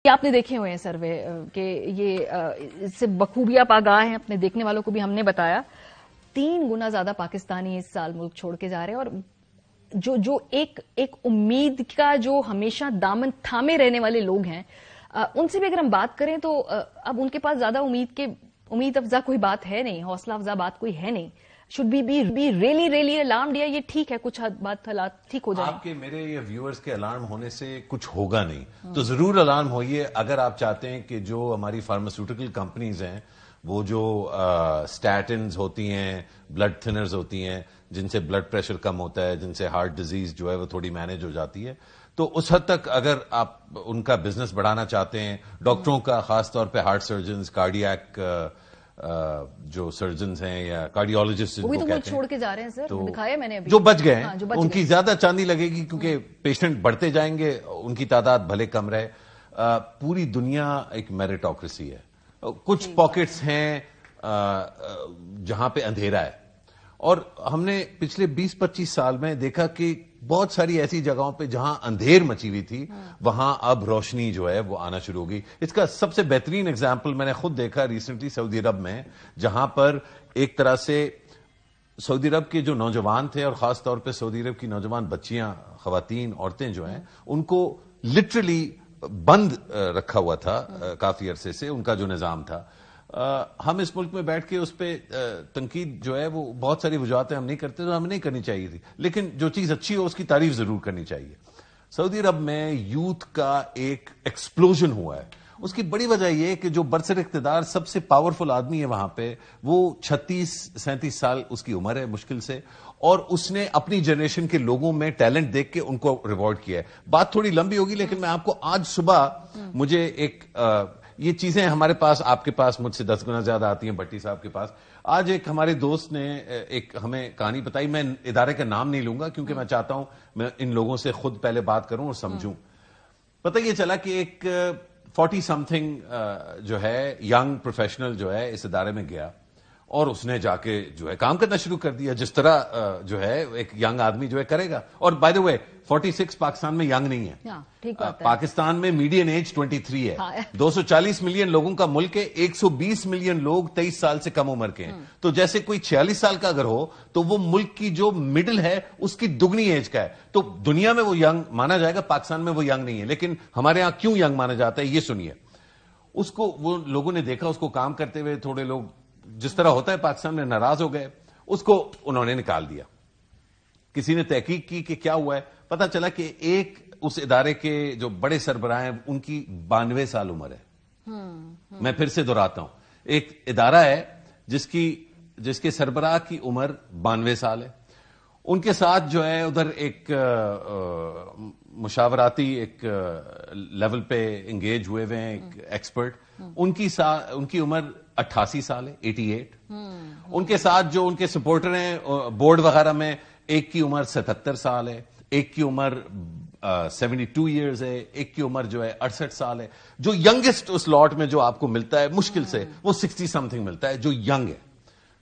آپ نے دیکھے ہوئے ہیں سروے کہ یہ اس سے بخوبی آپ آگاہ ہیں، اپنے دیکھنے والوں کو بھی ہم نے بتایا 3 گنا زیادہ پاکستانی اس سال ملک چھوڑ کے جا رہے ہیں، اور جو ایک امید کا جو ہمیشہ دامن تھامے رہنے والے لوگ ہیں ان سے بھی اگر ہم بات کریں تو اب ان کے پاس زیادہ امید افزا کوئی بات ہے نہیں، حوصلہ افزا بات کوئی ہے نہیں. شوڈ بی ریلی الارمڈ، یا یہ ٹھیک ہے کچھ بات حالات ٹھیک ہو جائیں؟ آپ کے میرے یا ویورز کے الارم ہونے سے کچھ ہوگا نہیں، تو ضرور الارم ہوئیے اگر آپ چاہتے ہیں کہ جو ہماری فارماسیوٹیکل کمپنیز ہیں وہ جو سٹیٹنز ہوتی ہیں، بلڈ تھنرز ہوتی ہیں جن سے بلڈ پریشر کم ہوتا ہے، جن سے ہارٹ ڈیزیز جو ہے وہ تھوڑی مینج ہو جاتی ہے، تو اس حد تک اگر آپ ان کا بزنس بڑھانا چاہتے ہیں، ڈاکٹروں کا خاص طور پہ ہارٹ سرجنز، کارڈیاک جو سرجنز ہیں یا کارڈیولوجسٹ جن کو کہتے چھوڑ کے جا رہے ہیں سر، دکھایا میں نے ابھی جو بچ گئے ہیں ان کی زیادہ چاندی لگے گی کیونکہ پیشنٹ بڑھتے جائیں گے، ان کی تعداد بھلے کم رہے. پوری دنیا ایک میریٹوکریسی ہے، کچھ پاکٹس ہیں جہاں پہ اندھیرا ہے، اور ہم نے پچھلے 20-25 سال میں دیکھا کہ بہت ساری ایسی جگہوں پہ جہاں اندھیر مچی ہوئی تھی وہاں اب روشنی جو ہے وہ آنا شروع ہو گئی. اس کا سب سے بہترین اگزامپل میں نے خود دیکھا ریسنٹلی سعودی عرب میں، جہاں پر ایک طرح سے سعودی عرب کے جو نوجوان تھے اور خاص طور پہ سعودی عرب کی نوجوان بچیاں، خواتین، عورتیں جو ہیں ان کو لٹرلی بند رکھا ہوا تھا کافی عرصے سے، ان کا جو نظام تھا. ہم اس ملک میں بیٹھ کے اس پہ تنقید جو ہے وہ بہت ساری وجوہاتیں ہم نہیں کرتے، تو ہمیں نہیں کرنی چاہیے تھی، لیکن جو چیز اچھی ہو اس کی تعریف ضرور کرنی چاہیے. سعودی عرب میں یوتھ کا ایک ایکسپلوژن ہوا ہے. اس کی بڑی وجہ یہ کہ جو برسر اقتدار سب سے پاورفل آدمی ہے وہاں پہ، وہ 36-37 سال اس کی عمر ہے مشکل سے، اور اس نے اپنی جنریشن کے لوگوں میں ٹیلنٹ دیکھ کے ان کو ریوارڈ کیا ہے. بات تھوڑی لمبی ہوگی لیکن میں آپ کو آج صبح مجھے ایک یہ چیزیں ہمارے پاس، آپ کے پاس مجھ سے 10 گنا زیادہ آتی ہیں بٹی صاحب کے پاس. آج ایک ہمارے دوست نے ایک ہمیں کہانی بتائی، میں ادارے کا نام نہیں لوں گا کیونکہ میں چاہتا ہوں میں ان لوگوں سے خود پہلے بات کروں اور سمجھوں. پتہ یہ چلا کہ ایک 40 سمتھنگ جو ہے ینگ پروفیشنل جو ہے اس ادارے میں گیا اور اس نے جا کے جو ہے کام کرنا شروع کر دیا جس طرح جو ہے ایک ینگ آدمی جو ہے کرے گا. اور بائی دا وے 46 پاکستان میں ینگ نہیں ہے، پاکستان میں میڈین ایج 23 ہے. 240 ملین لوگوں کا ملک ہے، 120 ملین لوگ 23 سال سے کم عمر کے ہیں. تو جیسے کوئی 46 سال کا اگر ہو تو وہ ملک کی جو مڈل ہے اس کی دگنی ایج کا ہے. تو دنیا میں وہ ینگ مانا جائے گا، پاکستان میں وہ ینگ نہیں ہے. لیکن ہمارے ہاں کیوں ینگ مانا جاتا ہے یہ سنیے. اس کو وہ لوگوں نے دیکھا، اس کو کام کرتے ہوئے تھوڑے لوگ جس طرح ہوتا ہے پاکستان میں ناراض ہو گئے، اس کو انہوں نے نکال دیا. کسی نے تحقیق کی کہ کیا ہوا ہے، پتا چلا کہ ایک اس ادارے کے جو بڑے سربراہ ہیں ان کی 92 سال عمر ہے. میں پھر سے دہراتا ہوں، ایک ادارہ ہے جس کے سربراہ کی عمر 92 سال ہے. ان کے ساتھ جو ہے ادھر ایک مشاوراتی ایک لیول پہ انگیج ہوئے ہیں ایک ایکسپرٹ، ان کی عمر 88 سال ہے، 88. ان کے ساتھ جو ان کے سپورٹر ہیں بورڈ وغیرہ میں، ایک کی عمر 77 سال ہے، ایک کی عمر 72 ایئرز ہے، ایک کی عمر جو ہے 68 سال ہے. جو ینگسٹ اس لاٹ میں جو آپ کو ملتا ہے مشکل سے وہ 60 سمتھنگ ملتا ہے جو ینگ ہے.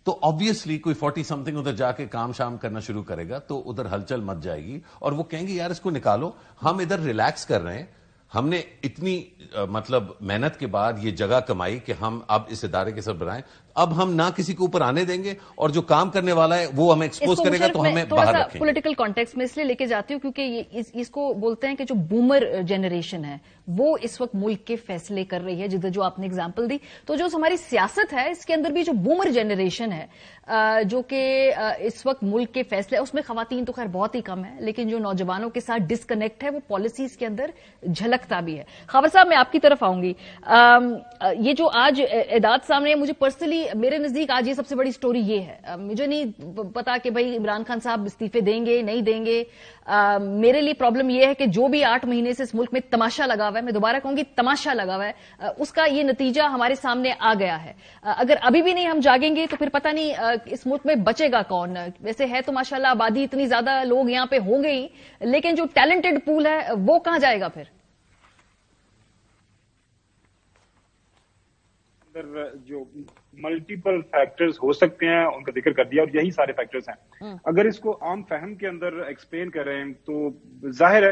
تو آبویسلی کوئی 40 سمتھنگ ادھر جا کے کام شام کرنا شروع کرے گا تو ادھر ہلچل مچ جائے گی اور وہ کہیں گے یار اس کو نکالو، ہم ادھر ریلیکس کر رہے ہیں، ہم نے اتنی مطلب محنت کے بعد یہ جگہ کمائی کہ ہم اب اس ادارے کے ساتھ بنائیں، اب ہم نہ کسی کے اوپر آنے دیں گے اور جو کام کرنے والا ہے وہ ہمیں ایکسپوز کرے گا تو ہمیں باہر رکھیں گے. پولیٹیکل کانٹیکسٹ میں اس لیے لے کے جاتی ہوں کیونکہ اس کو بولتے ہیں کہ جو بومر جنریشن ہے وہ اس وقت ملک کے فیصلے کر رہی ہے، جدھر جو آپ نے اگزامپل دی. تو جو ہماری سیاست ہے اس کے اندر بھی جو بومر جنریشن ہے جو کہ اس وقت ملک کے فیصلے، اس میں خواتین تو خیر بہت ہی کم ہے، لیکن جو نوجوانوں کے ساتھ ڈسکنیکٹ ہے وہ پالیسیز کے اندر جھلکتا بھی ہے. خاور صاحب میں آپ کی طرف آؤں گی. یہ جو آج اعداد سامنے ہے، مجھے پرسنلی میرے نزدیک آج یہ سب سے بڑی سٹوری یہ ہے. مجھے نہیں پتا کہ بھائی عمران خان صاحب استعفے دیں گے نہیں دیں گے. میرے لیے پرابلم یہ ہے کہ جو بھی 8 مہینے سے اس ملک میں تماشا لگا ہوا ہے، میں دوبارہ کہوں گی تماشا لگا ہوا ہے، اس کا یہ نتیجہ ہمارے سامنے آ گیا ہے. اگر ابھی بھی نہیں ہم جاگیں گے تو پھر پتہ نہیں اس ملک میں بچے گا کون. ویسے ہے تو ماشاءاللہ آبادی اتنی زیادہ لوگ یہاں پہ ہوں گے ہی، لیکن جو ٹیلنٹڈ پول ہے وہ کہاں جائے گا پھر؟ جو ملٹیپل فیکٹرز ہو سکتے ہیں ان کا ذکر کر دیا اور یہی سارے فیکٹرز ہیں. اگر اس کو عام فہم کے اندر ایکسپلین کریں تو ظاہر ہے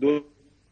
2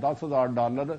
$10,000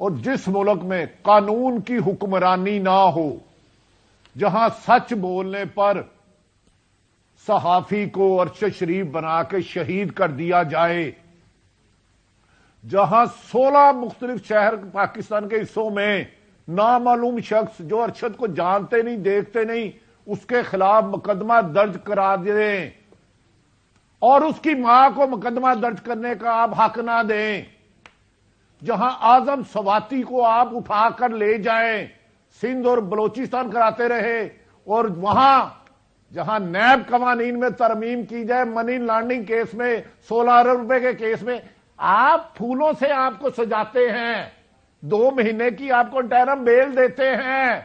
اور جس ملک میں قانون کی حکمرانی نہ ہو، جہاں سچ بولنے پر صحافی کو ارشد شریف بنا کے شہید کر دیا جائے، جہاں 16 مختلف شہر پاکستان کے حصوں میں نامعلوم شخص جو ارشد کو جانتے نہیں دیکھتے نہیں اس کے خلاف مقدمہ درج کرا دیں اور اس کی ماں کو مقدمہ درج کرنے کا آپ حق نہ دیں، جہاں اعظم سواتی کو آپ اٹھا کر لے جائیں سندھ اور بلوچستان کراتے رہے، اور وہاں جہاں نیب قوانین میں ترمیم کی جائے منی لانڈرنگ کیس میں 16 ارب روپے کے کیس میں، آپ پھولوں سے آپ کو سجاتے ہیں، 2 مہینے کی آپ کو انٹرم بیل دیتے ہیں،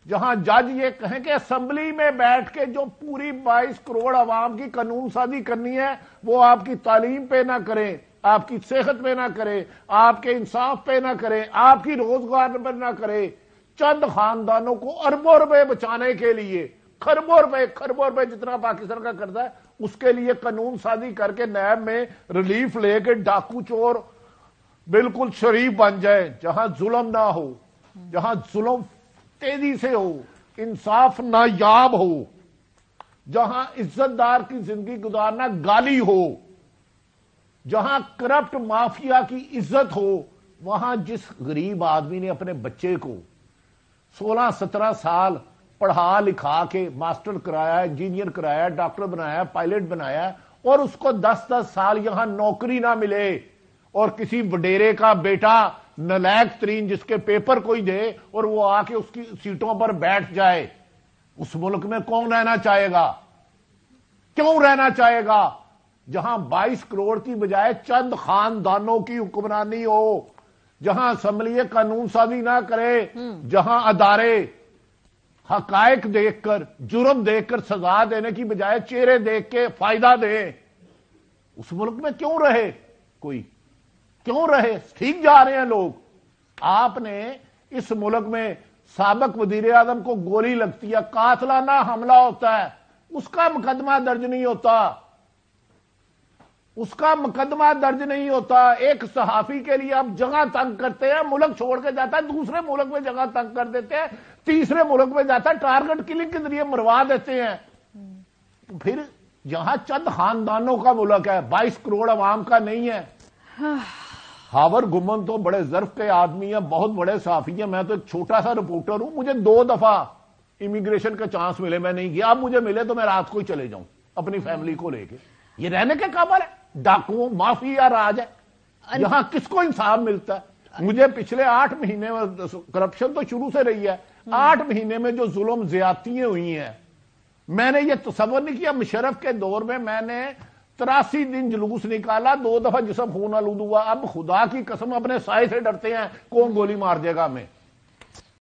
جہاں جج یہ کہیں کہ اسمبلی میں بیٹھ کے جو پوری 22 کروڑ عوام کی قانون سازی کرنی ہے وہ آپ کی تعلیم پہ نہ کریں، آپ کی صحت پہ نہ کرے، آپ کے انصاف پہ نہ کرے، آپ کی روزگار پہ نہ کرے، چند خاندانوں کو اربوں روپے بچانے کے لیے خربوں روپے جتنا پاکستان کا قرضہ ہے اس کے لیے قانون سازی کر کے نیب میں ریلیف لے کے ڈاکو چور بالکل شریف بن جائے، جہاں ظلم نہ ہو، جہاں ظلم تیزی سے ہو، انصاف نایاب ہو، جہاں عزت دار کی زندگی گزارنا گالی ہو، جہاں کرپٹ مافیا کی عزت ہو، وہاں جس غریب آدمی نے اپنے بچے کو 16-17 سال پڑھا لکھا کے ماسٹر کرایا، انجینئر کرایا، ڈاکٹر بنایا، پائلٹ بنایا، اور اس کو 10-10 سال یہاں نوکری نہ ملے، اور کسی وڈیرے کا بیٹا نالائق ترین جس کے پیپر کوئی دے اور وہ آ کے اس کی سیٹوں پر بیٹھ جائے، اس ملک میں کون رہنا چاہے گا؟ کیوں رہنا چاہے گا جہاں 22 کروڑ کی بجائے چند خاندانوں کی حکمرانی ہو، جہاں اسمبلی قانون سازی نہ کرے، جہاں ادارے حقائق دیکھ کر جرم دیکھ کر سزا دینے کی بجائے چہرے دیکھ کے فائدہ دیں، اس ملک میں کیوں رہے کوئی؟ کیوں رہے؟ ٹھیک جا رہے ہیں لوگ۔ آپ نے اس ملک میں سابق وزیر اعظم کو گولی لگتی ہے، قاتلانہ حملہ ہوتا ہے، اس کا مقدمہ درج نہیں ہوتا، اس کا مقدمہ درج نہیں ہوتا۔ ایک صحافی کے لیے آپ جگہ تنگ کرتے ہیں، ملک چھوڑ کے جاتا ہے، دوسرے ملک میں جگہ تنگ کر دیتے ہیں، تیسرے ملک میں جاتا ہے، ٹارگٹ کلنگ کے ذریعے مروا دیتے ہیں۔ پھر یہاں چند خاندانوں کا ملک ہے، 22 کروڑ عوام کا نہیں ہے۔ ہاور گمن تو بڑے ظرف کے آدمی ہیں، بہت بڑے صحافی ہیں، میں تو ایک چھوٹا سا رپورٹر ہوں، مجھے 2 دفعہ امیگریشن کا چانس ملے، میں نہیں گیا، اب مجھے ملے تو میں رات کو ہی چلے جاؤں اپنی فیملی کو لے کے۔ یہ رہنے کے قابل ہے؟ ڈاکوؤں مافیا راج ہے، یہاں کس کو انصاف ملتا ہے؟ مجھے پچھلے 8 مہینے میں کرپشن تو شروع سے رہی ہے، 8 مہینے میں جو ظلم زیادتیاں ہوئی ہیں، میں نے یہ تصور نہیں کیا۔ مشرف کے دور میں میں نے 83 دن جلوس نکالا، 2 دفعہ جسم خون آلود ہوا، اب خدا کی قسم اپنے سائے سے ڈرتے ہیں، کون گولی مار جائے گا ہمیں۔